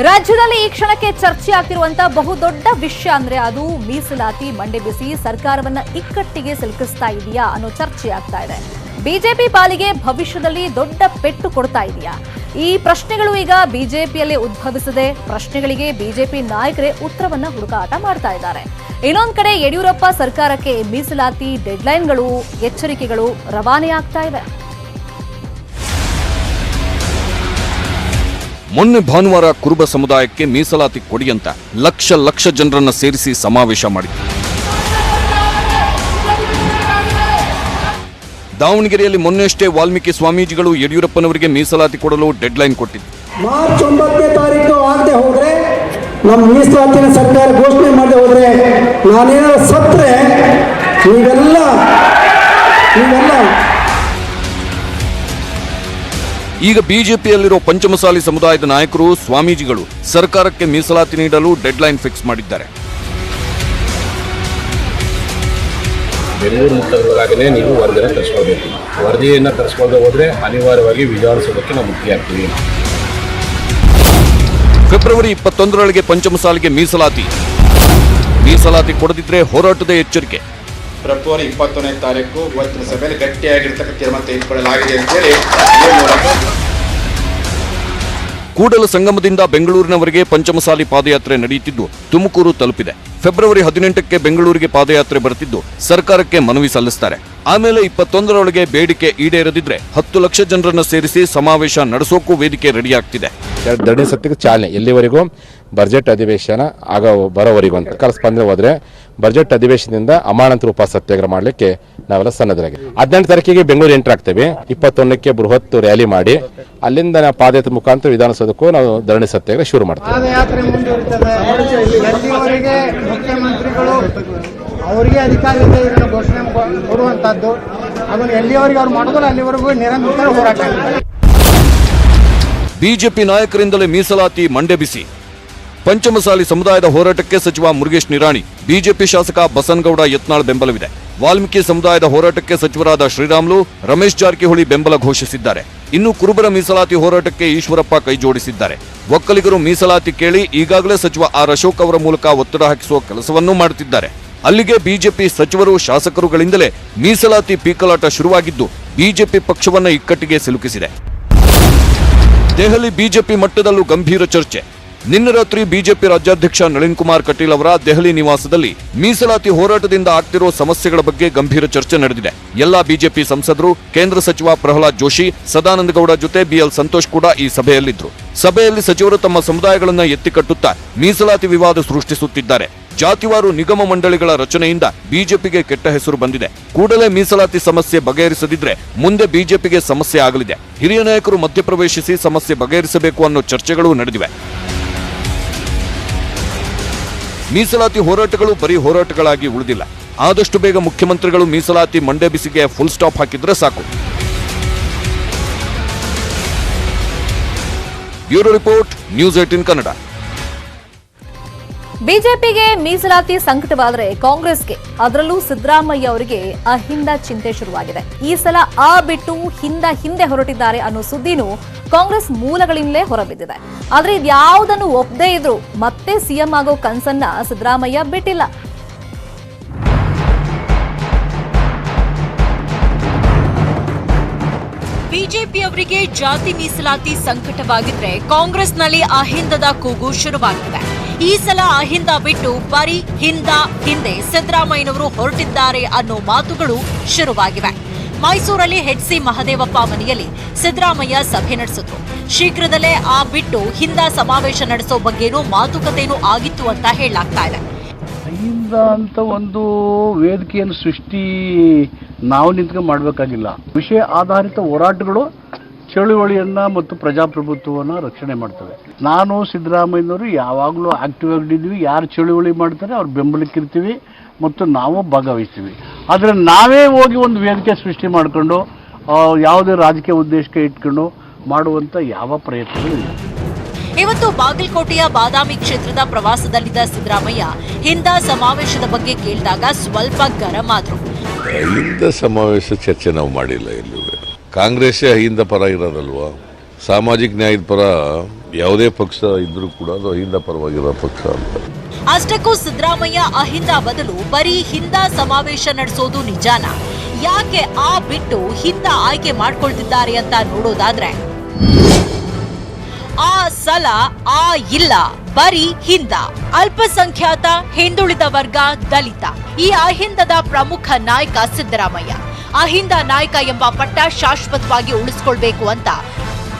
ರಾಜ್ಯದಲ್ಲಿ ಈ ಕ್ಷಣಕ್ಕೆ ಚರ್ಚೆ ಆಗ್ತಿರುವಂತಹ ಬಹುದೊಡ್ಡ ವಿಷಯ ಅಂದ್ರೆ ಅದು ಮೀಸಲಾತಿ ಮಂಡಿಸಿ ಸರ್ಕಾರವನ್ನ ಇಕ್ಕಟ್ಟಿಗೆ ಸಿಲುಕಿಸ್ತಾ ಇದೆಯಾ ಅನ್ನೋ ಚರ್ಚೆ ಆಗ್ತಾ ಇದೆ. ಬಿಜೆಪಿ ಪಾಲಿಗೆ ಭವಿಷ್ಯದಲ್ಲಿ ದೊಡ್ಡ ಪೆಟ್ಟು ಕೊಡ್ತಾ ಇದೆಯಾ? ಈ ಪ್ರಶ್ನೆಗಳು ಈಗ ಬಿಜೆಪಿಯಲ್ಲಿ ಉದ್ಭವಿಸಿದೆ. ಪ್ರಶ್ನೆಗಳಿಗೆ ಬಿಜೆಪಿ ನಾಯಕರೇ ಉತ್ತರವನ್ನ ಹುಡುಕಾಟ ಮಾಡ್ತಾ ಇದ್ದಾರೆ. ಇನ್ನೊಂದ್ ಕಡೆ ಯಡಿಯೂರಪ್ಪ ಸರ್ಕಾರಕ್ಕೆ ಮೀಸಲಾತಿ ಡೆಡ್ಲೈನ್ಗಳು, ಎಚ್ಚರಿಕೆಗಳು ರವಾನೆ ಆಗ್ತಾ ಇವೆ. ಮೊನ್ನೆ ಭಾನುವಾರ ಕುರುಬ ಸಮುದಾಯಕ್ಕೆ ಮೀಸಲಾತಿ ಕೊಡಿಯಂತ ಲಕ್ಷ ಜನರನ್ನ ಸೇರಿಸಿ ಸಮಾವೇಶ ಮಾಡಿದ್ರು. ದಾವಣಗೆರೆಯಲ್ಲಿ ಮೊನ್ನೆಯಷ್ಟೇ ವಾಲ್ಮೀಕಿ ಸ್ವಾಮೀಜಿಗಳು ಯಡಿಯೂರಪ್ಪನವರಿಗೆ ಮೀಸಲಾತಿ ಕೊಡಲು ಡೆಡ್ಲೈನ್ ಕೊಟ್ಟಿದ್ರು. ಮಾರ್ಚ್ 9ನೇ ತಾರೀಕು ಆಗದೆ ಹೋದ್ರೆ, ನಮ್ಮ ಮೀಸಲಾತಿನ ಸರ್ಕಾರ ಘೋಷಣೆ ಮಾಡದೆ ಹೋದ್ರೆ, ನಾನೇನಾದ್ರು ಸತ್ರೆ ನೀವೆಲ್ಲ ಈಗ ಬಿಜೆಪಿಯಲ್ಲಿರೋ ಪಂಚಮಸಾಲಿ ಸಮುದಾಯದ ನಾಯಕರು, ಸ್ವಾಮೀಜಿಗಳು ಸರ್ಕಾರಕ್ಕೆ ಮೀಸಲಾತಿ ನೀಡಲು ಡೆಡ್ಲೈನ್ ಫಿಕ್ಸ್ ಮಾಡಿದ್ದಾರೆ. ಬೆಂಗಳೂರು ಮುಕ್ತಗೊಳಗಾಗಲೇ ನೀವು ವರದಿಯನ್ನು ತರಿಸ್ಕೊಳ್ಬೇಕು. ವರದಿಯನ್ನು ತರಿಸ್ಕೊಳ್ಳದೆ ಹೋದರೆ ಅನಿವಾರ್ಯವಾಗಿ ವಿಧಾನಸೌಧಕ್ಕೆ ನಾವು ಮುಕ್ತಿ ಆಗ್ತೀವಿ. ಫೆಬ್ರವರಿ 21ರೊಳಗೆ ಪಂಚಮಸಾಲಿಗೆ ಮೀಸಲಾತಿ ಕೊಡದಿದ್ರೆ ಹೋರಾಟದ ಎಚ್ಚರಿಕೆ. ಫೆಬ್ರವರಿ 21ನೇ ತಾರೀಕು ಇವತ್ತಿನ ಸಭೆಯಲ್ಲಿ ಗಟ್ಟಿಯಾಗಿರ್ತಕ್ಕಂಥ ತೀರ್ಮಾನ ತೆಗೆದುಕೊಳ್ಳಲಾಗಿದೆ ಅಂತೇಳಿ ಕೂಡಲ ಸಂಗಮದಿಂದ ಬೆಂಗಳೂರಿನವರೆಗೆ ಪಂಚಮಸಾಲಿ ಪಾದಯಾತ್ರೆ ನಡೆಯುತ್ತಿದ್ದು ತುಮಕೂರು ತಲುಪಿದೆ. ಫೆಬ್ರವರಿ 18ಕ್ಕೆ ಬೆಂಗಳೂರಿಗೆ ಪಾದಯಾತ್ರೆ ಬರುತ್ತಿದ್ದು ಸರ್ಕಾರಕ್ಕೆ ಮನವಿ ಸಲ್ಲಿಸುತ್ತಾರೆ. ಆಮೇಲೆ 21ರೊಳಗೆ ಬೇಡಿಕೆ ಈಡೇರದಿದ್ರೆ 10 ಲಕ್ಷ ಜನರನ್ನ ಸೇರಿಸಿ ಸಮಾವೇಶ ನಡೆಸೋಕು ವೇದಿಕೆ ರೆಡಿಯಾಗ್ತಿದೆ. ಧರಣಿ ಸತ್ಯಕ್ಕೆ ಚಾಲನೆ ಎಲ್ಲಿವರೆಗೂ ಬಜೆಟ್ ಅಧಿವೇಶನ ಬರೋವರೆಗೂ ಅಂತ ಸ್ಪಂದನೆ ಹೋದ್ರೆ ಬಜೆಟ್ ಅಧಿವೇಶನದಿಂದ ಅಮಾನಂತರ ಉಪವಾಸ ಸತ್ಯಾಗ್ರಹ ಮಾಡಲಿಕ್ಕೆ ನಾವೆಲ್ಲ ಸನ್ನದ್ಧರಾಗಿ 18 ತಾರೀಕಿಗೆ ಬೆಂಗಳೂರು ಎಂಟರ್ ಆಗ್ತೇವೆ. 21ಕ್ಕೆ ಬೃಹತ್ ರ್ಯಾಲಿ ಮಾಡಿ ಅಲ್ಲಿಂದ ನಾವು ಪಾದಯಾತ್ರೆ ಮುಖಾಂತರ ವಿಧಾನಸೌಧಕ್ಕೂ ನಾವು ಧರಣಿ ಸತ್ಯಾಗ್ರಹ ಶುರು ಮಾಡ್ತೇವೆ. ಪಾದಯಾತ್ರೆ ಮುಂದುವರಿತದೆ. ಎಲ್ಲಿವರೆಗೆ ಮುಖ್ಯಮಂತ್ರಿಗಳು ಅವರಿಗೆ ಅಧಿಕಾರ ಇದೆ ಇದನ್ನು ಘೋಷಣೆ ಕೊಡುವಂತದ್ದು, ಅದನ್ನು ಎಲ್ಲಿವರೆಗೆ ಅವ್ರು ಮಾಡೋದಿಲ್ಲ ಅಲ್ಲಿವರೆಗೂ ನಿರಂತರ ಹೋರಾಟ. ಬಿಜೆಪಿ ನಾಯಕರಿಂದಲೇ ಮೀಸಲಾತಿ ಮಂಡ್ಯ ಪಂಚಮಸಾಲಿ ಸಮುದಾಯದ ಹೋರಾಟಕ್ಕೆ ಸಚಿವ ಮುರುಗೇಶ್ ನಿರಾಣಿ, ಬಿಜೆಪಿ ಶಾಸಕ ಬಸನಗೌಡ ಯತ್ನಾಳ್ ಬೆಂಬಲವಿದೆ. ವಾಲ್ಮೀಕಿ ಸಮುದಾಯದ ಹೋರಾಟಕ್ಕೆ ಸಚಿವರಾದ ಶ್ರೀರಾಮುಲು, ರಮೇಶ್ ಜಾರಕಿಹೊಳಿ ಬೆಂಬಲ ಘೋಷಿಸಿದ್ದಾರೆ. ಇನ್ನು ಕುರುಬರ ಮೀಸಲಾತಿ ಹೋರಾಟಕ್ಕೆ ಈಶ್ವರಪ್ಪ ಕೈಜೋಡಿಸಿದ್ದಾರೆ. ಒಕ್ಕಲಿಗರು ಮೀಸಲಾತಿ ಕೇಳಿ ಈಗಾಗಲೇ ಸಚಿವ ಆರ್ ಅಶೋಕ್ ಅವರ ಮೂಲಕ ಒತ್ತಡ ಹಾಕಿಸುವ ಕೆಲಸವನ್ನೂ ಮಾಡುತ್ತಿದ್ದಾರೆ. ಅಲ್ಲಿಗೆ ಬಿಜೆಪಿ ಸಚಿವರು, ಶಾಸಕರುಗಳಿಂದಲೇ ಮೀಸಲಾತಿ ಪೀಕಲಾಟ ಶುರುವಾಗಿದ್ದು ಬಿಜೆಪಿ ಪಕ್ಷವನ್ನ ಇಕ್ಕಟ್ಟಿಗೆ ಸಿಲುಕಿಸಿದೆ. ದೆಹಲಿ ಬಿಜೆಪಿ ಮಟ್ಟದಲ್ಲೂ ಗಂಭೀರ ಚರ್ಚೆ. ನಿನ್ನೆ ರಾತ್ರಿ ಬಿಜೆಪಿ ರಾಜ್ಯಾಧ್ಯಕ್ಷ ನಳಿನ್ ಕುಮಾರ್ ಕಟೀಲ್ ಅವರ ದೆಹಲಿ ನಿವಾಸದಲ್ಲಿ ಮೀಸಲಾತಿ ಹೋರಾಟದಿಂದ ಆಗ್ತಿರೋ ಸಮಸ್ಯೆಗಳ ಬಗ್ಗೆ ಗಂಭೀರ ಚರ್ಚೆ ನಡೆದಿದೆ. ಎಲ್ಲಾ ಬಿಜೆಪಿ ಸಂಸದರು, ಕೇಂದ್ರ ಸಚಿವ ಪ್ರಹ್ಲಾದ್ ಜೋಶಿ, ಸದಾನಂದ ಗೌಡ ಜೊತೆ ಬಿಎಲ್ ಸಂತೋಷ್ ಕೂಡ ಈ ಸಭೆಯಲ್ಲಿದ್ರು. ಸಭೆಯಲ್ಲಿ ಸಚಿವರು ತಮ್ಮ ಸಮುದಾಯಗಳನ್ನ ಎತ್ತಿಕಟ್ಟುತ್ತಾ ಮೀಸಲಾತಿ ವಿವಾದ ಸೃಷ್ಟಿಸುತ್ತಿದ್ದಾರೆ. ಜಾತಿವಾರು ನಿಗಮ ಮಂಡಳಿಗಳ ರಚನೆಯಿಂದ ಬಿಜೆಪಿಗೆ ಕೆಟ್ಟ ಹೆಸರು ಬಂದಿದೆ. ಕೂಡಲೇ ಮೀಸಲಾತಿ ಸಮಸ್ಯೆ ಬಗೆಹರಿಸದಿದ್ರೆ ಮುಂದೆ ಬಿಜೆಪಿಗೆ ಸಮಸ್ಯೆ ಆಗಲಿದೆ. ಹಿರಿಯ ನಾಯಕರು ಮಧ್ಯಪ್ರವೇಶಿಸಿ ಸಮಸ್ಯೆ ಬಗೆಹರಿಸಬೇಕು ಅನ್ನೋ ಚರ್ಚೆಗಳು ನಡೆದಿವೆ. ಮೀಸಲಾತಿ ಹೋರಾಟಗಳು ಬರೀ ಹೋರಾಟಗಳಾಗಿ ಉಳಿದಿಲ್ಲ. ಆದಷ್ಟು ಬೇಗ ಮುಖ್ಯಮಂತ್ರಿಗಳು ಮೀಸಲಾತಿ ಮಂಡ್ಯ ಫುಲ್ ಸ್ಟಾಪ್ ಹಾಕಿದ್ರೆ ಸಾಕು. Bureau report, news 18 Kannada. ಬಿಜೆಪಿಗೆ ಮೀಸಲಾತಿ ಸಂಕಟವಾದರೆ ಕಾಂಗ್ರೆಸ್ಗೆ, ಅದರಲ್ಲೂ ಸಿದ್ದರಾಮಯ್ಯ ಅವರಿಗೆ ಅಹಿಂದ ಚಿಂತೆ ಶುರುವಾಗಿದೆ. ಈ ಸಲ ಆ ಬಿಟ್ಟು ಹಿಂದೆ ಹೊರಟಿದ್ದಾರೆ ಅನ್ನೋ ಸುದ್ದಿನೂ ಕಾಂಗ್ರೆಸ್ ಮೂಲಗಳಿಂದಲೇ ಹೊರಬಿದ್ದಿದೆ. ಆದ್ರೆ ಇದ್ಯಾವುದನ್ನು ಒಪ್ಪದೇ ಇದ್ರು ಮತ್ತೆ ಸಿಎಂ ಆಗೋ ಕನಸನ್ನ ಸಿದ್ದರಾಮಯ್ಯ ಬಿಟ್ಟಿಲ್ಲ. ಬಿಜೆಪಿಯವರಿಗೆ ಜಾತಿ ಮೀಸಲಾತಿ ಸಂಕಟವಾಗಿದ್ರೆ ಕಾಂಗ್ರೆಸ್ನಲ್ಲಿ ಅಹಿಂದದ ಕೂಗು ಶುರುವಾಗಿದೆ. ಈ ಸಲ ಅಹಿಂದ ಬಿಟ್ಟು ಬರೀ ಹಿಂದೆ ಸಿದ್ದರಾಮಯ್ಯನವರು ಹೊರಟಿದ್ದಾರೆ ಅನ್ನೋ ಮಾತುಗಳು ಶುರುವಾಗಿವೆ. ಮೈಸೂರಲ್ಲಿ ಎಚ್.ಸಿ. ಮಹದೇವಪ್ಪ ಮನೆಯಲ್ಲಿ ಸಿದ್ದರಾಮಯ್ಯ ಸಭೆ ನಡೆಸಿದ್ರು. ಶೀಘ್ರದಲ್ಲೇ ಆ ಬಿಟ್ಟು ಹಿಂದ ಸಮಾವೇಶ ನಡೆಸೋ ಬಗ್ಗೆನೂ ಮಾತುಕತೆನೂ ಆಗಿತ್ತು ಅಂತ ಹೇಳಲಾಗ್ತಾ ಇದೆ. ಅಹಿಂದ ಅಂತ ಒಂದು ವೇದಿಕೆಯನ್ನು ಸೃಷ್ಟಿ ನಾವು ನಿಂತ್ಕೊಂಡು ಮಾಡಬೇಕಾಗಿಲ್ಲ. ವಿಷಯ ಆಧಾರಿತ ಹೋರಾಟಗಳು ಚಳುವಳಿಯನ್ನ ಮತ್ತು ಪ್ರಜಾಪ್ರಭುತ್ವವನ್ನು ರಕ್ಷಣೆ ಮಾಡ್ತವೆ. ನಾನು ಸಿದ್ದರಾಮಯ್ಯನವರು ಯಾವಾಗಲೂ ಆಕ್ಟಿವ್ ಆಗಿದ್ದೀವಿ. ಯಾರು ಚಳುವಳಿ ಮಾಡ್ತಾರೆ ಅವ್ರ ಬೆಂಬಲಕ್ಕಿರ್ತೀವಿ ಮತ್ತು ನಾವು ಭಾಗವಹಿಸ್ತೀವಿ. ಆದರೆ ನಾವೇ ಹೋಗಿ ಒಂದು ವೇದಿಕೆ ಸೃಷ್ಟಿ ಮಾಡಿಕೊಂಡು ಯಾವುದೇ ರಾಜಕೀಯ ಉದ್ದೇಶಕ್ಕೆ ಇಟ್ಕೊಂಡು ಮಾಡುವಂಥ ಯಾವ ಪ್ರಯತ್ನಗಳಿಲ್ಲ. ಇವತ್ತು ಬಾಗಲಕೋಟೆಯ ಬಾದಾಮಿ ಕ್ಷೇತ್ರದ ಪ್ರವಾಸದಲ್ಲಿದ್ದ ಸಿದ್ದರಾಮಯ್ಯ ಹಿಂದ ಸಮಾವೇಶದ ಬಗ್ಗೆ ಕೇಳಿದಾಗ ಸ್ವಲ್ಪ ಗರಂ ಆದ್ರು. ಹಿಂದ ಸಮಾವೇಶ ಚರ್ಚೆ ನಾವು ಮಾಡಿಲ್ಲ. ಎಲ್ಲೂ ಕಾಂಗ್ರೆಸ್ ಅಹಿಂದ ಪರ ಇರೋದಲ್ವಾ, ಸಾಮಾಜಿಕ ನ್ಯಾಯದ ಪರ ಯಾವುದೇ ಪಕ್ಷ ಇದ್ರೂ ಕೂಡ ಅದು ಅಹಿಂದ ಪರವಾಗಿರೋ ಪಕ್ಷ ಅಂತ. ಅಷ್ಟಕ್ಕೂ ಸಿದ್ದರಾಮಯ್ಯ ಅಹಿಂದ ಬದಲು ಬರೀ ಹಿಂದ ಸಮಾವೇಶ ನಡೆಸೋದು ನಿಜಾನ? ಯಾಕೆ ಆ ಬಿಟ್ಟು ಹಿಂದ ಆಯ್ಕೆ ಮಾಡ್ಕೊಳ್ತಿದ್ದಾರೆ ಅಂತ ನೋಡೋದಾದ್ರೆ, ಆ ಸಲ ಆ ಇಲ್ಲ ಬರೀ ಹಿಂದ, ಅಲ್ಪಸಂಖ್ಯಾತ, ಹಿಂದುಳಿದ ವರ್ಗ, ದಲಿತ, ಈ ಅಹಿಂದದ ಪ್ರಮುಖ ನಾಯಕ ಸಿದ್ದರಾಮಯ್ಯ. ಅಹಿಂದ ನಾಯಕ ಎಂಬ ಪಟ್ಟ ಶಾಶ್ವತವಾಗಿ ಉಳಿಸ್ಕೊಳ್ಬೇಕು ಅಂತ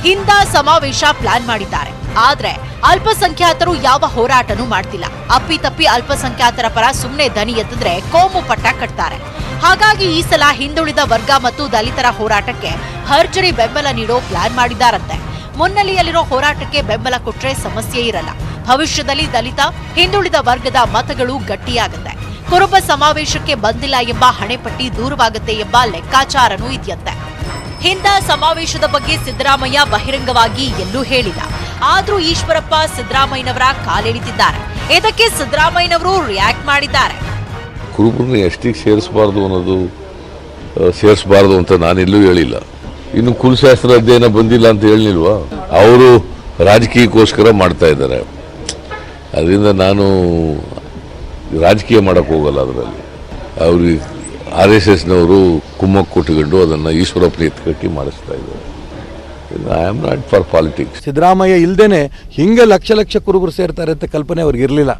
ಹಿಂದ ಸಮಾವೇಶ ಪ್ಲಾನ್ ಮಾಡಿದ್ದಾರೆ. ಆದ್ರೆ ಅಲ್ಪಸಂಖ್ಯಾತರು ಯಾವ ಹೋರಾಟನೂ ಮಾಡ್ತಿಲ್ಲ. ಅಪ್ಪಿತಪ್ಪಿ ಅಲ್ಪಸಂಖ್ಯಾತರ ಪರ ಸುಮ್ನೆ ದನಿ ಎತ್ತಿದ್ರೆ ಕೋಮು ಪಟ್ಟ ಕಟ್ತಾರೆ. ಹಾಗಾಗಿ ಈ ಸಲ ಹಿಂದುಳಿದ ವರ್ಗ ಮತ್ತು ದಲಿತರ ಹೋರಾಟಕ್ಕೆ ಭರ್ಜರಿ ಬೆಂಬಲ ನೀಡೋ ಪ್ಲಾನ್ ಮಾಡಿದ್ದಾರಂತೆ. ಮುನ್ನೆಲೆಯಲ್ಲಿರೋ ಹೋರಾಟಕ್ಕೆ ಬೆಂಬಲ ಕೊಟ್ರೆ ಸಮಸ್ಯೆ ಇರಲ್ಲ. ಭವಿಷ್ಯದಲ್ಲಿ ದಲಿತ, ಹಿಂದುಳಿದ ವರ್ಗದ ಮತಗಳು ಗಟ್ಟಿಯಾಗುತ್ತೆ. ಕುರುಬ ಸಮಾವೇಶಕ್ಕೆ ಬಂದಿಲ್ಲ ಎಂಬ ಹಣೆಪಟ್ಟಿ ದೂರವಾಗುತ್ತೆ ಎಂಬ ಲೆಕ್ಕಾಚಾರನೂ ಇದೆಯಂತೆ. ಹಿಂದ ಸಮಾವೇಶದ ಬಗ್ಗೆ ಸಿದ್ದರಾಮಯ್ಯ ಬಹಿರಂಗವಾಗಿ ಎಲ್ಲೂ ಹೇಳಿಲ್ಲ. ಆದ್ರೂ ಈಶ್ವರಪ್ಪ ಸಿದ್ದರಾಮಯ್ಯನವರ ಕಾಲೆಳಿತಿದ್ದಾರೆ. ಇದಕ್ಕೆ ಸಿದ್ದರಾಮಯ್ಯನವರು ರಿಯಾಕ್ಟ್ ಮಾಡಿದ್ದಾರೆ. ಕುರುಬರನ್ನ ಎಷ್ಟಿಗೆ ಸೇರಿಸಬಾರ್ದು ಅಂತ ನಾನೆಲ್ಲೂ ಹೇಳಿಲ್ಲ. ಇನ್ನು ಕುಲಶಾಸ್ತ್ರ ಅಧ್ಯಯನ ಬಂದಿಲ್ಲ ಅಂತ ಹೇಳಿಲ್ವಾ? ಅವರು ರಾಜಕೀಯಕ್ಕೋಸ್ಕರ ಮಾಡ್ತಾ ಇದ್ದಾರೆ. ಅದರಿಂದ ನಾನು ರಾಜಕೀಯ ಮಾಡಕ್ಕೆ ಹೋಗಲ್ಲ. ಅದರಲ್ಲಿ ಅವ್ರಿಗೆ RSSನವರು ಕುಮ್ಮಕ್ಕು ಕೊಟ್ಟುಕೊಂಡು ಅದನ್ನು ಈಶ್ವರಪ್ಪನ ಎತ್ಕಟ್ಟಿ ಮಾಡಿಸ್ತಾ ಇದ್ದಾರೆ. I am not for politics. Siddaramaiah ಇಲ್ಲದೇನೆ ಹಿಂಗೆ ಲಕ್ಷ ಲಕ್ಷ ಕುರುಬರು ಸೇರ್ತಾರೆ ಅಂತ ಕಲ್ಪನೆ ಅವ್ರಿಗೆ ಇರಲಿಲ್ಲ.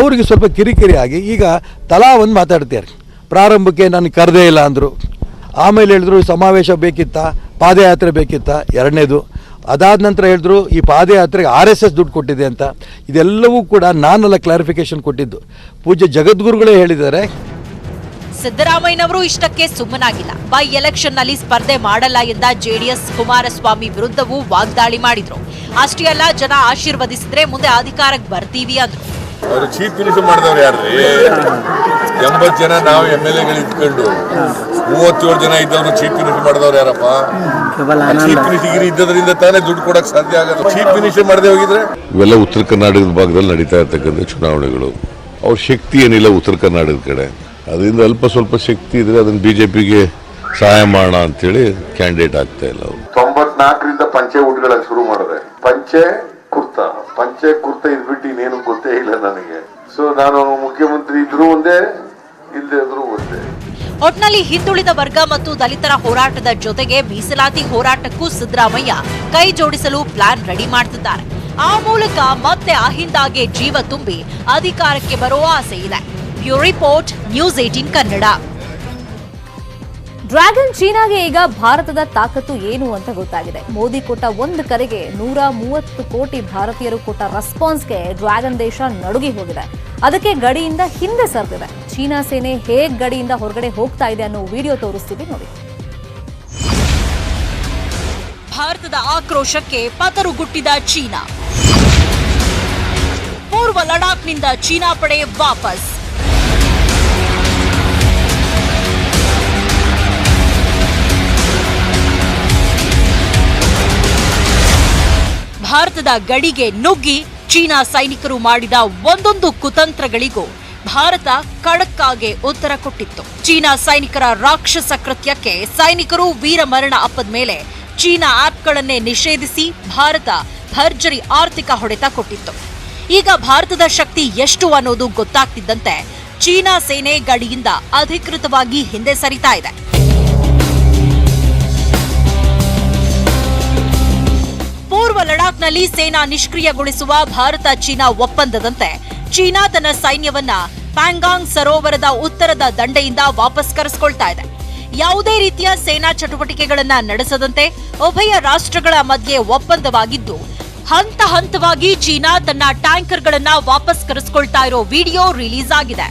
ಅವ್ರಿಗೆ ಸ್ವಲ್ಪ ಕಿರಿಕಿರಿ ಆಗಿ ಈಗ ತಲಾ ಒಂದು ಮಾತಾಡ್ತಾರೆ. ಪ್ರಾರಂಭಕ್ಕೆ ನಾನು ಕರೆದೇ ಇಲ್ಲ ಅಂದರು. ಆಮೇಲೆ ಹೇಳಿದ್ರು ಸಮಾವೇಶ ಬೇಕಿತ್ತಾ, ಪಾದಯಾತ್ರೆ ಬೇಕಿತ್ತಾ, ಎರಡನೇದು. ಅದಾದ ನಂತರ ಹೇಳಿದ್ರು ಈ ಪಾದಯಾತ್ರೆಗೆ RSS ದುಡ್ಡು ಕೊಟ್ಟಿದೆ ಅಂತ. ಇದೆಲ್ಲವೂ ಕೂಡ ನಾನೆಲ್ಲ ಕ್ಲಾರಿಫಿಕೇಶನ್ ಕೊಟ್ಟಿದ್ದು. ಪೂಜ್ಯ ಜಗದ್ಗುರುಗಳೇ ಹೇಳಿದ್ದಾರೆ. ಸಿದ್ದರಾಮಯ್ಯನವರು ಇಷ್ಟಕ್ಕೆ ಸುಮ್ಮನಾಗಿಲ್ಲ. ಬೈ ಎಲೆಕ್ಷನ್ ನಲ್ಲಿ ಸ್ಪರ್ಧೆ ಮಾಡಲ್ಲ ಎಂದ ಜೆಡಿಎಸ್ ಕುಮಾರಸ್ವಾಮಿ ವಿರುದ್ಧವೂ ವಾಗ್ದಾಳಿ ಮಾಡಿದ್ರು. ಅಷ್ಟೇ ಅಲ್ಲ, ಜನ ಆಶೀರ್ವದಿಸಿದ್ರೆ ಮುಂದೆ ಅಧಿಕಾರಕ್ಕೆ ಬರ್ತೀವಿ ಅಂದ್ರು. ಅವರು ಚೀಫ್ ಮಿನಿಸ್ಟರ್ ಮಾಡಿದವ್ರು ಯಾರ್ರಿ? 80 ಜನ ನಾವು MLAಗಳು ಇದ್ಕೊಂಡು 37 ಜನ ಇದ್ದವ್ರು ಚೀಫ್ ಮಿನಿಸ್ಟರ್ ಮಾಡಿದವ್ರು ಯಾರಪ್ಪ? ಚೀಫ್ ಮಿನಿಸ್ಟರ್ ಇದ್ದದ್ರಿಂದ ತಾನೇ ದುಡ್ಡು ಕೊಡಕ್ ಸಾಧ್ಯ ಆಗೋದು. ಚೀಫ್ ಮಿನಿಸ್ಟರ್ ಮಾಡದೆ ಹೋಗಿದ್ರೆ ಇವೆಲ್ಲ ಉತ್ತರ ಕರ್ನಾಟಕದ ಭಾಗದಲ್ಲಿ ನಡೀತಾ ಇರ್ತಕ್ಕಂಥ ಚುನಾವಣೆಗಳು. ಅವ್ರ ಶಕ್ತಿ ಏನಿಲ್ಲ ಉತ್ತರ ಕರ್ನಾಟಕದ ಕಡೆ. ಅದರಿಂದ ಅಲ್ಪ ಸ್ವಲ್ಪ ಶಕ್ತಿ ಇದ್ರೆ ಅದನ್ನ BJPಗೆ ಸಹಾಯ ಮಾಡೋಣ ಅಂತೇಳಿ ಕ್ಯಾಂಡಿಡೇಟ್ ಆಗ್ತಾ ಇಲ್ಲ. ಅವರು 94ರಿಂದ ಪಂಚೆ ಊಟಗಳನ್ನ ಶುರು ಮಾಡಿದ್ರೆ ಪಂಚೆ ಕುರ್ತ ಇದ್ಬಿಟ್ಟು ಇನ್ನೇನು ಗೊತ್ತೇ ಇಲ್ಲ ನನಗೆ. ಸೊ ನಾನು ಮುಖ್ಯಮಂತ್ರಿ ಇದ್ರೂ ಒಂದೇ, ಇಲ್ಲದೆ ಇದ್ರೂ ಒಂದೇ. ಒಟ್ನಲ್ಲಿ ಹಿಂದುಳಿದ ವರ್ಗ ಮತ್ತು ದಲಿತರ ಹೋರಾಟದ ಜೊತೆಗೆ ಮೀಸಲಾತಿ ಹೋರಾಟಕ್ಕೂ ಸಿದ್ದರಾಮಯ್ಯ ಕೈ ಜೋಡಿಸಲು ಪ್ಲಾನ್ ರೆಡಿ ಮಾಡ್ತಿದ್ದಾರೆ. ಆ ಮೂಲಕ ಮತ್ತೆ ಅಹಿಂದಾಗೆ ಜೀವ ತುಂಬಿ ಅಧಿಕಾರಕ್ಕೆ ಬರೋ ಆಸೆ ಇದೆ. Bureau report, news 18 Kannada. Dragon ಚೀನಾಗೆ ಈಗ ಭಾರತದ ತಾಕತ್ತು ಏನು ಅಂತ ಗೊತ್ತಾಗಿದೆ. ಮೋದಿ ಕೊಟ್ಟ ಒಂದು ಕರೆಗೆ 130 ಕೋಟಿ ಭಾರತೀಯರು ಕೊಟ್ಟ ರೆಸ್ಪಾನ್ಸ್ಗೆ ಡ್ರ್ಯಾಗನ್ ದೇಶ ನಡುಗಿ ಹೋಗಿದೆ. ಅದಕ್ಕೆ ಗಡಿಯಿಂದ ಹಿಂದೆ ಸರಿದಿದೆ. ಚೀನಾ ಸೇನೆ ಹೇಗ್ ಗಡಿಯಿಂದ ಹೊರಗಡೆ ಹೋಗ್ತಾ ಇದೆ ಅನ್ನೋ ವಿಡಿಯೋ ತೋರಿಸ್ತೀವಿ ನೋಡಿ. ಭಾರತದ ಆಕ್ರೋಶಕ್ಕೆ ಪತರುಗುಟ್ಟಿದ ಚೀನಾ. ಪೂರ್ವ ಲಡಾಖ್ನಿಂದ ಚೀನಾ ಪಡೆ ವಾಪಸ್. ಭಾರತದ ಗಡಿಗೆ ನುಗ್ಗಿ ಚೀನಾ ಸೈನಿಕರು ಮಾಡಿದ ಒಂದೊಂದು ಕುತಂತ್ರಗಳಿಗೂ ಭಾರತ ಖಡಕ್ಕಾಗಿ ಉತ್ತರ ಕೊಟ್ಟಿತ್ತು. ಚೀನಾ ಸೈನಿಕರ ರಾಕ್ಷಸ ಕೃತ್ಯಕ್ಕೆ ಸೈನಿಕರು ವೀರಮರಣ ಅಪ್ಪದ ಮೇಲೆ ಚೀನಾ ಆಪ್ಗಳನ್ನೇ ನಿಷೇಧಿಸಿ ಭಾರತ ಭರ್ಜರಿ ಆರ್ಥಿಕ ಹೊಡೆತ ಕೊಟ್ಟಿತ್ತು. ಈಗ ಭಾರತದ ಶಕ್ತಿ ಎಷ್ಟು ಅನ್ನೋದು ಗೊತ್ತಾಗ್ತಿದ್ದಂತೆ ಚೀನಾ ಸೇನೆ ಗಡಿಯಿಂದ ಅಧಿಕೃತವಾಗಿ ಹಿಂದೆ ಸರಿತಾ ಇದೆ. ಪೂರ್ವ ಲಡಾಖ್ನಲ್ಲಿ ಸೇನಾ ನಿಷ್ಕ್ರಿಯಗೊಳಿಸುವ ಭಾರತ ಚೀನಾ ಒಪ್ಪಂದದಂತೆ ಚೀನಾ ತನ್ನ ಸೈನ್ಯವನ್ನ ಪ್ಯಾಂಗಾಂಗ್ ಸರೋವರದ ಉತ್ತರದ ದಂಡೆಯಿಂದ ವಾಪಸ್ ಕರೆಸಿಕೊಳ್ತಾ ಇದೆ. ಯಾವುದೇ ರೀತಿಯ ಸೇನಾ ಚಟುವಟಿಕೆಗಳನ್ನ ನಡೆಸದಂತೆ ಉಭಯ ರಾಷ್ಟ್ರಗಳ ಮಧ್ಯೆ ಒಪ್ಪಂದವಾಗಿದ್ದು, ಹಂತ ಹಂತವಾಗಿ ಚೀನಾ ತನ್ನ ಟ್ಯಾಂಕರ್ಗಳನ್ನ ವಾಪಸ್ ಕರೆಸಿಕೊಳ್ತಾ ಇರೋ ವಿಡಿಯೋ ರಿಲೀಸ್ ಆಗಿದೆ.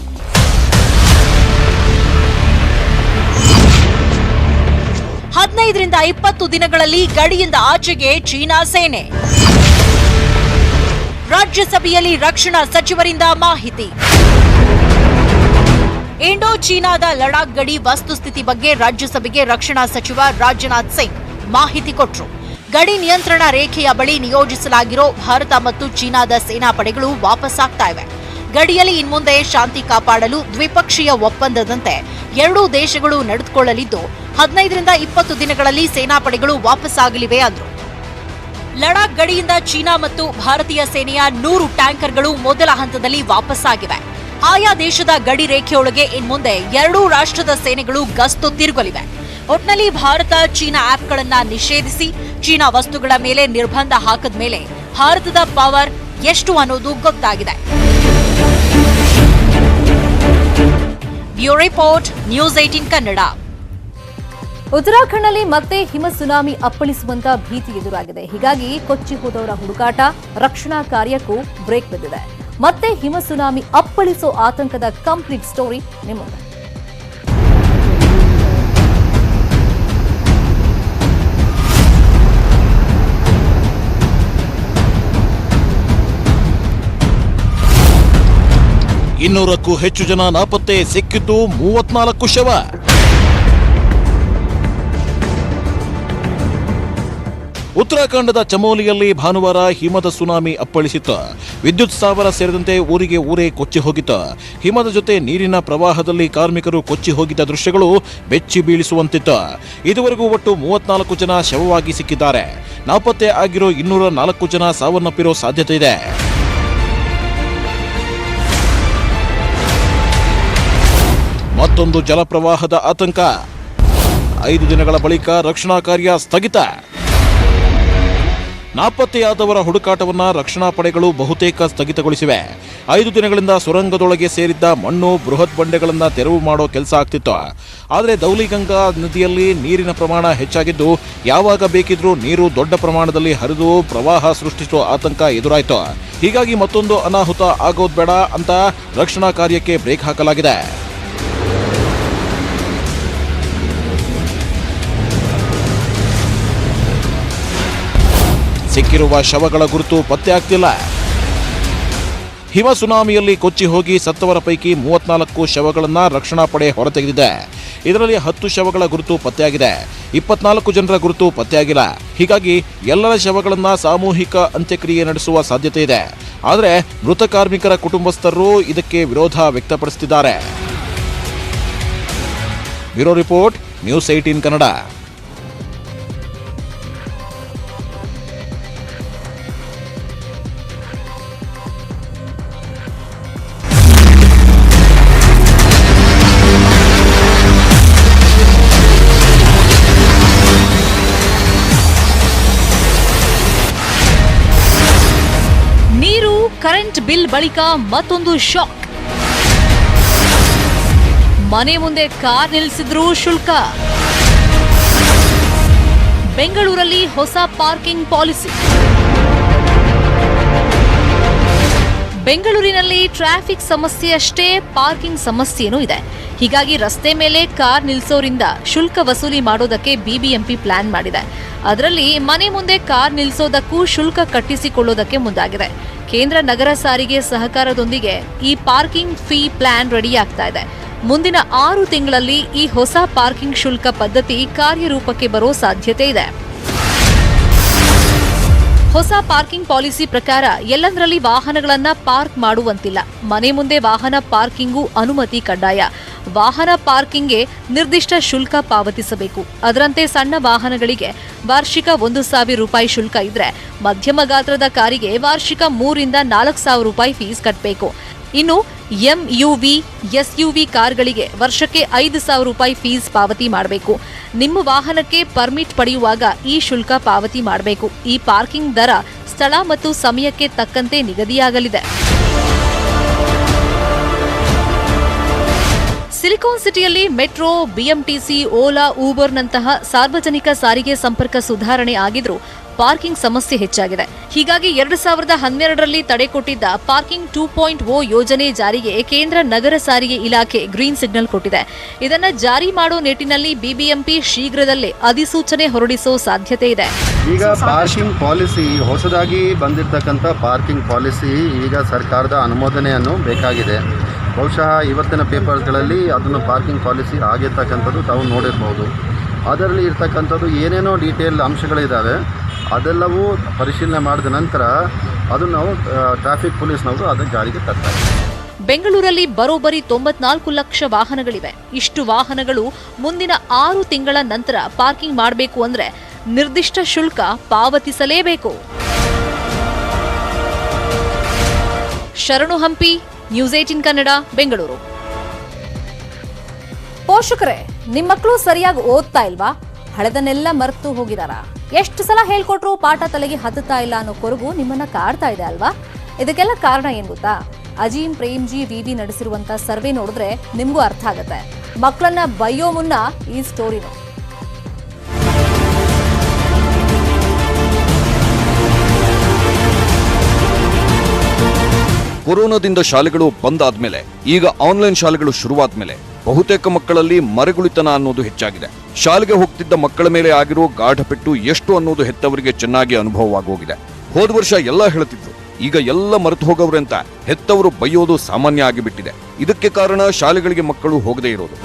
ಹದಿನೈದರಿಂದ 20 ದಿನಗಳಲ್ಲಿ ಗಡಿಯಿಂದ ಆಚೆಗೆ ಚೀನಾ ಸೇನೆ. ರಾಜ್ಯಸಭೆಯಲ್ಲಿ ರಕ್ಷಣಾ ಸಚಿವರಿಂದ ಮಾಹಿತಿ. ಇಂಡೋ ಚೀನಾದ ಲಡಾಖ್ ಗಡಿ ವಸ್ತುಸ್ಥಿತಿ ಬಗ್ಗೆ ರಾಜ್ಯಸಭೆಗೆ ರಕ್ಷಣಾ ಸಚಿವ ರಾಜನಾಥ್ ಸಿಂಗ್ ಮಾಹಿತಿ ಕೊಟ್ಟರು. ಗಡಿ ನಿಯಂತ್ರಣ ರೇಖೆಯ ಬಳಿ ನಿಯೋಜಿಸಲಾಗಿರೋ ಭಾರತ ಮತ್ತು ಚೀನಾದ ಸೇನಾ ಪಡೆಗಳು ವಾಪಸ್ ಆಗ್ತಾ ಇವೆ. ಗಡಿಯಲ್ಲಿ ಇನ್ಮುಂದೆ ಶಾಂತಿ ಕಾಪಾಡಲು ದ್ವಿಪಕ್ಷೀಯ ಒಪ್ಪಂದದಂತೆ ಎರಡೂ ದೇಶಗಳು ನಡೆದುಕೊಳ್ಳಲಿದ್ದು 15ರಿಂದ 20 ದಿನಗಳಲ್ಲಿ ಸೇನಾ ಪಡೆಗಳು ವಾಪಸ್ ಆಗಲಿವೆ ಅಂದ್ರು. ಲಡಾಖ್ ಗಡಿಯಿಂದ ಚೀನಾ ಮತ್ತು ಭಾರತೀಯ ಸೇನೆಯ 100 ಟ್ಯಾಂಕರ್ಗಳು ಮೊದಲ ಹಂತದಲ್ಲಿ ವಾಪಸ್ಸಾಗಿವೆ. ಆಯಾ ದೇಶದ ಗಡಿ ರೇಖೆಯೊಳಗೆ ಇನ್ಮುಂದೆ ಎರಡೂ ರಾಷ್ಟ್ರದ ಸೇನೆಗಳು ಗಸ್ತು ತಿರುಗಲಿವೆ. ಒಟ್ನಲ್ಲಿ ಭಾರತ ಚೀನಾ ಆಪ್ಗಳನ್ನ ನಿಷೇಧಿಸಿ ಚೀನಾ ವಸ್ತುಗಳ ಮೇಲೆ ನಿರ್ಬಂಧ ಹಾಕದ ಮೇಲೆ ಭಾರತದ ಪವರ್ ಎಷ್ಟು ಅನ್ನೋದು ಗೊತ್ತಾಗಿದೆ. Bureau report, news 18 Kannada. ಉತ್ತರಾಖಂಡ್ನಲ್ಲಿ ಮತ್ತೆ ಹಿಮ ಸುನಾಮಿ ಅಪ್ಪಳಿಸುವಂತ ಭೀತಿ ಎದುರಾಗಿದೆ. ಹೀಗಾಗಿ ಕೊಚ್ಚಿ ಹೋದವರ ಹುಡುಕಾಟ, ರಕ್ಷಣಾ ಕಾರ್ಯಕ್ಕೂ ಬ್ರೇಕ್ ಬಿದ್ದಿದೆ. ಮತ್ತೆ ಹಿಮ ಸುನಾಮಿ ಅಪ್ಪಳಿಸೋ ಆತಂಕದ ಕಂಪ್ಲೀಟ್ ಸ್ಟೋರಿ ನಿಮ್ಮ ಮುಂದೆ. ಇನ್ನೂರಕ್ಕೂ ಹೆಚ್ಚು ಜನ ನಾಪತ್ತೆ, ಸಿಕ್ಕಿದ್ದು 34 ಶವ. ಉತ್ತರಾಖಂಡದ ಚಮೋಲಿಯಲ್ಲಿ ಭಾನುವಾರ ಹಿಮದ ಸುನಾಮಿ ಅಪ್ಪಳಿಸಿತ್ತು. ವಿದ್ಯುತ್ ಸ್ಥಾವರ ಸೇರಿದಂತೆ ಊರಿಗೆ ಊರೇ ಕೊಚ್ಚಿ ಹೋಗಿತ್ತು. ಹಿಮದ ಜೊತೆ ನೀರಿನ ಪ್ರವಾಹದಲ್ಲಿ ಕಾರ್ಮಿಕರು ಕೊಚ್ಚಿ ಹೋಗಿದ್ದ ದೃಶ್ಯಗಳು ಬೆಚ್ಚಿ ಬೀಳಿಸುವಂತಿತ್ತು. ಇದುವರೆಗೂ ಒಟ್ಟು 34 ಜನ ಶವವಾಗಿ ಸಿಕ್ಕಿದ್ದಾರೆ. ನಾಪತ್ತೆ ಆಗಿರೋ 204 ಜನ ಸಾವನ್ನಪ್ಪಿರೋ ಸಾಧ್ಯತೆ ಇದೆ. ಮತ್ತೊಂದು ಜಲಪ್ರವಾಹದ ಆತಂಕ. 5 ದಿನಗಳ ಬಳಿಕ ರಕ್ಷಣಾ ಕಾರ್ಯ ಸ್ಥಗಿತ. ನಾಪತ್ತೆಯಾದವರ ಹುಡುಕಾಟವನ್ನ ರಕ್ಷಣಾ ಪಡೆಗಳು ಬಹುತೇಕ ಸ್ಥಗಿತಗೊಳಿಸಿವೆ. 5 ದಿನಗಳಿಂದ ಸುರಂಗದೊಳಗೆ ಸೇರಿದ್ದ ಮಣ್ಣು, ಬೃಹತ್ ಬಂಡೆಗಳನ್ನು ತೆರವು ಮಾಡೋ ಕೆಲಸ ಆಗ್ತಿತ್ತು. ಆದರೆ ದೌಲಿಗಂಗಾ ನದಿಯಲ್ಲಿ ನೀರಿನ ಪ್ರಮಾಣ ಹೆಚ್ಚಾಗಿದ್ದು ಯಾವಾಗ ಬೇಕಿದ್ರೂ ನೀರು ದೊಡ್ಡ ಪ್ರಮಾಣದಲ್ಲಿ ಹರಿದು ಪ್ರವಾಹ ಸೃಷ್ಟಿಸುವ ಆತಂಕ ಎದುರಾಯಿತು. ಹೀಗಾಗಿ ಮತ್ತೊಂದು ಅನಾಹುತ ಆಗೋದು ಬೇಡ ಅಂತ ರಕ್ಷಣಾ ಕಾರ್ಯಕ್ಕೆ ಬ್ರೇಕ್ ಹಾಕಲಾಗಿದೆ. ಸಿಕ್ಕಿರುವ ಶವಗಳ ಗುರುತು ಪತ್ತೆ ಆಗ್ತಿಲ್ಲ. ಹಿಮ ಸುನಾಮಿಯಲ್ಲಿ ಕೊಚ್ಚಿ ಹೋಗಿ ಸತ್ತವರ ಪೈಕಿ 34 ಶವಗಳನ್ನು ರಕ್ಷಣಾ ಪಡೆ ಹೊರತೆಗೆದಿದೆ. ಇದರಲ್ಲಿ 10 ಶವಗಳ ಗುರುತು ಪತ್ತೆಯಾಗಿದೆ. 24 ಜನರ ಗುರುತು ಪತ್ತೆಯಾಗಿಲ್ಲ. ಹೀಗಾಗಿ ಎಲ್ಲರ ಶವಗಳನ್ನು ಸಾಮೂಹಿಕ ಅಂತ್ಯಕ್ರಿಯೆ ನಡೆಸುವ ಸಾಧ್ಯತೆ ಇದೆ. ಆದರೆ ಮೃತ ಕಾರ್ಮಿಕರ ಕುಟುಂಬಸ್ಥರು ಇದಕ್ಕೆ ವಿರೋಧ ವ್ಯಕ್ತಪಡಿಸುತ್ತಿದ್ದಾರೆ. Bureau report, news 18 Kannada. Current bill ಬಳಿಕ ಮತ್ತೊಂದು ಶಾಕ್. ಮನೆ ಮುಂದೆ ಕಾರ್ ನಿಲ್ಲಿಸಿದ್ರು ಶುಲ್ಕ. ಬೆಂಗಳೂರಲ್ಲಿ ಹೊಸ ಪಾರ್ಕಿಂಗ್ ಪಾಲಿಸಿ. ಬೆಂಗಳೂರಿನಲ್ಲಿ ಟ್ರಾಫಿಕ್ ಸಮಸ್ಯೆಯಷ್ಟೇ ಪಾರ್ಕಿಂಗ್ ಸಮಸ್ಯೆನೂ ಇದೆ. ಹೀಗಾಗಿ ರಸ್ತೆ ಮೇಲೆ ಕಾರ್ ನಿಲ್ಲಿಸೋರಿಂದ ಶುಲ್ಕ ವಸೂಲಿ ಮಾಡೋದಕ್ಕೆ ಬಿಬಿಎಂಪಿ ಪ್ಲಾನ್ ಮಾಡಿದೆ. ಅದರಲ್ಲಿ ಮನೆ ಮುಂದೆ ಕಾರ್ ನಿಲ್ಲಿಸೋದಕ್ಕೂ ಶುಲ್ಕ ಕಟ್ಟಿಸಿಕೊಳ್ಳೋದಕ್ಕೆ ಮುಂದಾಗಿದೆ. ಕೇಂದ್ರ ನಗರ ಸಾರಿಗೆ ಸಹಕಾರದೊಂದಿಗೆ ಈ ಪಾರ್ಕಿಂಗ್ ಫೀ ಪ್ಲಾನ್ ರೆಡಿಯಾಗ್ತಾ ಇದೆ. ಮುಂದಿನ 6 ತಿಂಗಳಲ್ಲಿ ಈ ಹೊಸ ಪಾರ್ಕಿಂಗ್ ಶುಲ್ಕ ಪದ್ಧತಿ ಕಾರ್ಯರೂಪಕ್ಕೆ ಬರೋ ಸಾಧ್ಯತೆ ಇದೆ. ಹೊಸ ಪಾರ್ಕಿಂಗ್ ಪಾಲಿಸಿ ಪ್ರಕಾರ ಎಲ್ಲಂದರಲ್ಲಿ ವಾಹನಗಳನ್ನ ಪಾರ್ಕ್ ಮಾಡುವಂತಿಲ್ಲ. ಮನೆ ಮುಂದೆ ವಾಹನ ಪಾರ್ಕಿಂಗೂ ಅನುಮತಿ ಕಡ್ಡಾಯ. ವಾಹನ ಪಾರ್ಕಿಂಗ್ಗೆ ನಿರ್ದಿಷ್ಟ ಶುಲ್ಕ ಪಾವತಿಸಬೇಕು. ಅದರಂತೆ ಸಣ್ಣ ವಾಹನಗಳಿಗೆ ವಾರ್ಷಿಕ 1,000 ರೂಪಾಯಿ ಶುಲ್ಕ ಇದ್ರೆ, ಮಧ್ಯಮ ಗಾತ್ರದ ಕಾರಿಗೆ ವಾರ್ಷಿಕ 3,000 ರಿಂದ 4,000 ರೂಪಾಯಿ ಫೀಸ್ ಕಟ್ಟಬೇಕು. ಇನ್ನು ಎಂಯುವಿ, ಎಸ್ಯುವಿ ಕಾರ್ಗಳಿಗೆ ವರ್ಷಕ್ಕೆ 5,000 ರೂಪಾಯಿ ಫೀಸ್ ಪಾವತಿ ಮಾಡಬೇಕು. ನಿಮ್ಮ ವಾಹನಕ್ಕೆ ಪರ್ಮಿಟ್ ಪಡೆಯುವಾಗ ಈ ಶುಲ್ಕ ಪಾವತಿ ಮಾಡಬೇಕು. ಈ ಪಾರ್ಕಿಂಗ್ ದರ ಸ್ಥಳ ಮತ್ತು ಸಮಯಕ್ಕೆ ತಕ್ಕಂತೆ ನಿಗದಿಯಾಗಲಿದೆ. ಸಿಲಿಕಾನ್ ಸಿಟಿಯಲ್ಲಿ ಮೆಟ್ರೋ, ಬಿಎಂಟಿಸಿ, ಓಲಾ, ಊಬರ್ನಂತಹ ಸಾರ್ವಜನಿಕ ಸಾರಿಗೆ ಸಂಪರ್ಕ ಸುಧಾರಣೆ ಆಗಿದ್ರೂ ಪಾರ್ಕಿಂಗ್ ಸಮಸ್ಯೆ ಹೆಚ್ಚಾಗಿದೆ. ಹೀಗಾಗಿ 2012ರಲ್ಲಿ ತಡೆಕೊಟ್ಟಿದ್ದ ಪಾರ್ಕಿಂಗ್ 2.0 ಯೋಜನೆ ಜಾರಿಗೆ ಕೇಂದ್ರ ನಗರ ಸಾರಿಗೆ ಇಲಾಖೆ ಗ್ರೀನ್ ಸಿಗ್ನಲ್ ಕೊಟ್ಟಿದೆ. ಇದನ್ನ ಜಾರಿ ಮಾಡೋ ನಿಟ್ಟಿನಲ್ಲಿ ಬಿಬಿಎಂಪಿ ಶೀಘ್ರದಲ್ಲೇ ಅಧಿಸೂಚನೆ ಹೊರಡಿಸೋ ಸಾಧ್ಯತೆ ಇದೆ. ಈಗ ಪಾರ್ಕಿಂಗ್ ಪಾಲಿಸಿ, ಹೊಸದಾಗಿ ಬಂದಿರತಕ್ಕಂಥ ಪಾರ್ಕಿಂಗ್ ಪಾಲಿಸಿ ಈಗ ಸರ್ಕಾರದ ಅನುಮೋದನೆಯನ್ನು ಬೇಕಾಗಿದೆ. ಬಹುಶಃ ಇವತ್ತಿನ ಪೇಪರ್ಗಳಲ್ಲಿ ಅದನ್ನು ಪಾರ್ಕಿಂಗ್ ಪಾಲಿಸಿ ಆಗಿರ್ತಕ್ಕಂಥದ್ದು ತಾವು ನೋಡಿರ್ಬೋದು. ಅದರಲ್ಲಿ ಇರ್ತಕ್ಕಂಥದ್ದು ಏನೇನೋ ಡೀಟೇಲ್ ಅಂಶಗಳಿದ್ದಾವೆ. ಅದೆಲ್ಲವೂ ಪರಿಶೀಲನೆ ಮಾಡಿದ ನಂತರ ಅದು ನಾವು ಟ್ರಾಫಿಕ್ ಪೊಲೀಸ್ನವರು ಅದನ್ನು ಜಾರಿಗೆ ತರ್ತಾರೆ. ಬೆಂಗಳೂರಲ್ಲಿ ಬರೋಬ್ಬರಿ 94 ಲಕ್ಷ ವಾಹನಗಳಿವೆ. ಇಷ್ಟು ವಾಹನಗಳು ಮುಂದಿನ 6 ತಿಂಗಳ ನಂತರ ಪಾರ್ಕಿಂಗ್ ಮಾಡಬೇಕು ಅಂದ್ರೆ ನಿರ್ದಿಷ್ಟ ಶುಲ್ಕ ಪಾವತಿಸಲೇಬೇಕು. ಶರಣು ಹಂಪಿ, ನ್ಯೂಸ್ 18 ಕನ್ನಡ, ಬೆಂಗಳೂರು. ಪೋಷಕರೇ, ನಿಮ್ಮ ಮಕ್ಕಳು ಸರಿಯಾಗಿ ಓದ್ತಾ ಇಲ್ವಾ? ಹಳೆದನ್ನೆಲ್ಲ ಮರೆತು ಹೋಗಿದಾರಾ? ಎಷ್ಟು ಸಲ ಹೇಳ್ಕೊಟ್ರು ಪಾಠ ತಲೆಗೆ ಹತ್ತುತ್ತಾ ಇಲ್ಲ ಅನ್ನೋ ಕೊರಗು ನಿಮ್ಮನ್ನ ಕಾಡ್ತಾ ಇದೆ ಅಲ್ವಾ? ಇದಕ್ಕೆಲ್ಲ ಕಾರಣ ಏನ್ ಗೊತ್ತಾ? ಅಜೀಂ ಪ್ರೇಮ್ಜಿ ವಿವಿ ನಡೆಸಿರುವಂತ ಸರ್ವೆ ನೋಡಿದ್ರೆ ನಿಮ್ಗೂ ಅರ್ಥ ಆಗತ್ತೆ. ಮಕ್ಕಳನ್ನ ಬೈಯೋ ಮುನ್ನ ಈ ಸ್ಟೋರಿ ನೋಡಿ. ಕೊರೋನಾದಿಂದ ಶಾಲೆಗಳು ಬಂದ್ ಆದ್ಮೇಲೆ, ಈಗ ಆನ್ಲೈನ್ ಶಾಲೆಗಳು ಶುರುವಾದ್ಮೇಲೆ ಬಹುತೇಕ ಮಕ್ಕಳಲ್ಲಿ ಮರೆಗುಳಿತನ ಅನ್ನೋದು ಹೆಚ್ಚಾಗಿದೆ. ಶಾಲೆಗೆ ಹೋಗ್ತಿದ್ದ ಮಕ್ಕಳ ಮೇಲೆ ಆಗಿರೋ ಗಾಢಪೆಟ್ಟು ಎಷ್ಟು ಅನ್ನೋದು ಹೆತ್ತವರಿಗೆ ಚೆನ್ನಾಗಿ ಅನುಭವವಾಗೋಗಿದೆ. ಹೋದ ವರ್ಷ ಎಲ್ಲ ಹೇಳ್ತಿದ್ರು, ಈಗ ಎಲ್ಲ ಮರೆತು ಹೋಗವ್ರೆ ಅಂತ ಹೆತ್ತವರು ಬೈಯೋದು ಸಾಮಾನ್ಯ ಆಗಿಬಿಟ್ಟಿದೆ. ಇದಕ್ಕೆ ಕಾರಣ ಶಾಲೆಗಳಿಗೆ ಮಕ್ಕಳು ಹೋಗದೇ ಇರೋದು.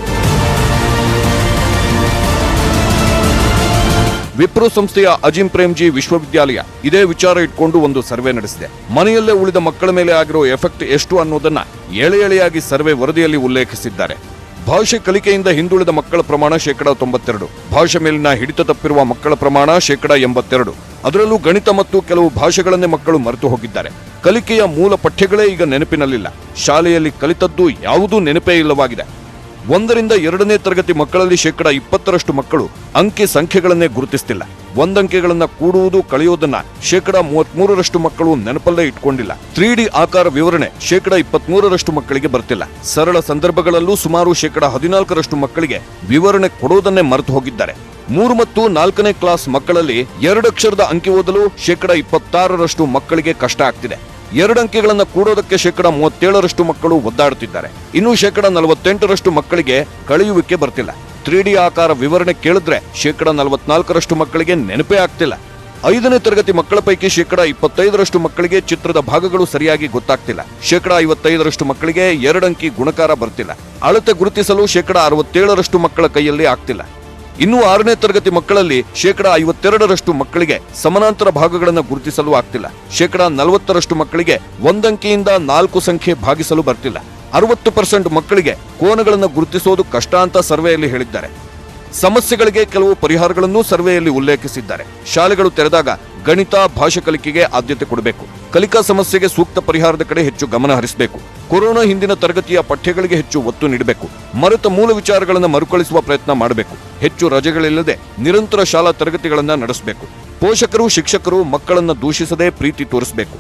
ವಿಪ್ರೋ ಸಂಸ್ಥೆಯ ಅಜೀಂ ಪ್ರೇಮ್ಜಿ ವಿಶ್ವವಿದ್ಯಾಲಯ ಇದೇ ವಿಚಾರ ಇಟ್ಕೊಂಡು ಒಂದು ಸರ್ವೆ ನಡೆಸಿದೆ. ಮನೆಯಲ್ಲೇ ಉಳಿದ ಮಕ್ಕಳ ಮೇಲೆ ಆಗಿರೋ ಎಫೆಕ್ಟ್ ಎಷ್ಟು ಅನ್ನೋದನ್ನ ಎಳೆಯಾಗಿ ಸರ್ವೆ ವರದಿಯಲ್ಲಿ ಉಲ್ಲೇಖಿಸಿದ್ದಾರೆ. ಭಾಷೆ ಕಲಿಕೆಯಿಂದ ಹಿಂದುಳಿದ ಮಕ್ಕಳ ಪ್ರಮಾಣ 92%, ಭಾಷೆ ಮೇಲಿನ ಹಿಡಿತ ತಪ್ಪಿರುವ ಮಕ್ಕಳ ಪ್ರಮಾಣ 82%. ಅದರಲ್ಲೂ ಗಣಿತ ಮತ್ತು ಕೆಲವು ಭಾಷೆಗಳನ್ನೇ ಮಕ್ಕಳು ಮರೆತು ಹೋಗಿದ್ದಾರೆ. ಕಲಿಕೆಯ ಮೂಲ ಪಠ್ಯಗಳೇ ಈಗ ನೆನಪಿನಲ್ಲಿಲ್ಲ. ಶಾಲೆಯಲ್ಲಿ ಕಲಿತದ್ದು ಯಾವುದೂ ನೆನಪೇ ಇಲ್ಲವಾಗಿದೆ. 1ರಿಂದ 2ನೇ ತರಗತಿ ಮಕ್ಕಳಲ್ಲಿ 20% ಮಕ್ಕಳು ಅಂಕಿ ಸಂಖ್ಯೆಗಳನ್ನೇ ಗುರುತಿಸ್ತಿಲ್ಲ. ಒಂದಂಕೆಗಳನ್ನ ಕೂಡುವುದು ಕಳೆಯೋದನ್ನ 33% ಮಕ್ಕಳು ನೆನಪಲ್ಲೇ ಇಟ್ಕೊಂಡಿಲ್ಲ. 3D ಆಕಾರ ವಿವರಣೆ 23% ಮಕ್ಕಳಿಗೆ ಬರ್ತಿಲ್ಲ. ಸರಳ ಸಂದರ್ಭಗಳಲ್ಲೂ ಸುಮಾರು 14% ಮಕ್ಕಳಿಗೆ ವಿವರಣೆ ಕೊಡೋದನ್ನೇ ಮರೆತು ಹೋಗಿದ್ದಾರೆ. 3 ಮತ್ತು 4ನೇ ಕ್ಲಾಸ್ ಮಕ್ಕಳಲ್ಲಿ 2 ಅಕ್ಷರದ ಅಂಕಿ ಓದಲು 26% ಮಕ್ಕಳಿಗೆ ಕಷ್ಟ ಆಗ್ತಿದೆ. 2 ಅಂಕೆಗಳನ್ನ ಕೂಡೋದಕ್ಕೆ 37% ಮಕ್ಕಳು ಒದ್ದಾಡುತ್ತಿದ್ದಾರೆ. ಇನ್ನು 48% ಮಕ್ಕಳಿಗೆ ಕಳೆಯುವಿಕೆ ಬರ್ತಿಲ್ಲ. 3D ಆಕಾರ ವಿವರಣೆ ಕೇಳಿದ್ರೆ 44% ಮಕ್ಕಳಿಗೆ ನೆನಪೇ ಆಗ್ತಿಲ್ಲ. 5ನೇ ತರಗತಿ ಮಕ್ಕಳ ಪೈಕಿ 25% ಮಕ್ಕಳಿಗೆ ಚಿತ್ರದ ಭಾಗಗಳು ಸರಿಯಾಗಿ ಗೊತ್ತಾಗ್ತಿಲ್ಲ. 55% ಮಕ್ಕಳಿಗೆ 2 ಅಂಕಿ ಗುಣಕಾರ ಬರ್ತಿಲ್ಲ. ಅಳತೆ ಗುರುತಿಸಲು 67% ಮಕ್ಕಳ ಕೈಯಲ್ಲಿ ಆಗ್ತಿಲ್ಲ. ಇನ್ನು 6ನೇ ತರಗತಿ ಮಕ್ಕಳಲ್ಲಿ 52% ಮಕ್ಕಳಿಗೆ ಸಮಾನಾಂತರ ಭಾಗಗಳನ್ನು ಗುರುತಿಸಲು ಆಗ್ತಿಲ್ಲ. 40% ಮಕ್ಕಳಿಗೆ 1 ಅಂಕಿಯಿಂದ 4 ಸಂಖ್ಯೆ ಭಾಗಿಸಲು ಬರ್ತಿಲ್ಲ. 60% ಮಕ್ಕಳಿಗೆ ಕೋನಗಳನ್ನು ಗುರುತಿಸೋದು ಕಷ್ಟ ಅಂತ ಸರ್ವೆಯಲ್ಲಿ ಹೇಳಿದ್ದಾರೆ. ಸಮಸ್ಯೆಗಳಿಗೆ ಕೆಲವು ಪರಿಹಾರಗಳನ್ನು ಸರ್ವೆಯಲ್ಲಿ ಉಲ್ಲೇಖಿಸಿದ್ದಾರೆ. ಶಾಲೆಗಳು ತೆರೆದಾಗ ಗಣಿತ, ಭಾಷೆ ಕಲಿಕೆಗೆ ಆದ್ಯತೆ ಕೊಡಬೇಕು. ಕಲಿಕಾ ಸಮಸ್ಯೆಗೆ ಸೂಕ್ತ ಪರಿಹಾರದ ಕಡೆ ಹೆಚ್ಚು ಗಮನ ಹರಿಸಬೇಕು. ಕೊರೋನಾ ಹಿಂದಿನ ತರಗತಿಯ ಪಠ್ಯಗಳಿಗೆ ಹೆಚ್ಚು ಒತ್ತು ನೀಡಬೇಕು. ಮರೆತ ಮೂಲ ವಿಚಾರಗಳನ್ನು ಮರುಕಳಿಸುವ ಪ್ರಯತ್ನ ಮಾಡಬೇಕು. ಹೆಚ್ಚು ರಜೆಗಳಿಲ್ಲದೆ ನಿರಂತರ ಶಾಲಾ ತರಗತಿಗಳನ್ನು ನಡೆಸಬೇಕು. ಪೋಷಕರು, ಶಿಕ್ಷಕರು ಮಕ್ಕಳನ್ನ ದೂಷಿಸದೆ ಪ್ರೀತಿ ತೋರಿಸಬೇಕು.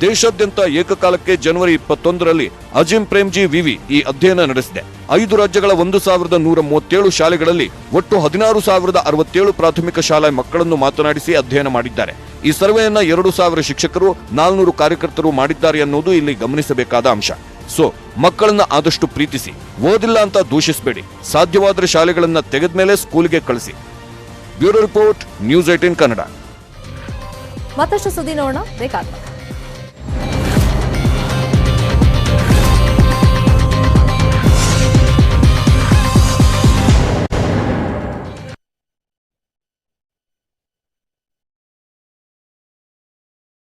ದೇಶಾದ್ಯಂತ ಏಕಕಾಲಕ್ಕೆ ಜನವರಿ 21ರಲ್ಲಿ ಅಜೀಂ ಪ್ರೇಮ್ಜಿ ವಿವಿ ಈ ಅಧ್ಯಯನ ನಡೆಸಿದೆ. 5 ರಾಜ್ಯಗಳ 1137 ಶಾಲೆಗಳಲ್ಲಿ ಒಟ್ಟು 16,067 ಪ್ರಾಥಮಿಕ ಶಾಲಾ ಮಕ್ಕಳನ್ನು ಮಾತನಾಡಿಸಿ ಅಧ್ಯಯನ ಮಾಡಿದ್ದಾರೆ. ಈ ಸರ್ವೆಯನ್ನ 2,000 ಶಿಕ್ಷಕರು, 400 ಕಾರ್ಯಕರ್ತರು ಮಾಡಿದ್ದಾರೆ ಅನ್ನೋದು ಇಲ್ಲಿ ಗಮನಿಸಬೇಕಾದ ಅಂಶ. ಸೊ ಮಕ್ಕಳನ್ನ ಆದಷ್ಟು ಪ್ರೀತಿಸಿ, ಓದಿಲ್ಲ ಅಂತ ದೂಷಿಸಬೇಡಿ. ಸಾಧ್ಯವಾದರೆ ಶಾಲೆಗಳನ್ನ ತೆಗೆದ್ಮೇಲೆ ಸ್ಕೂಲ್ಗೆ ಕಳಿಸಿ. Bureau report, news 18 Kannada. ಮತ್ತಷ್ಟು ಸುದ್ದಿ ನೋಡೋಣ ಬೇಕಾದ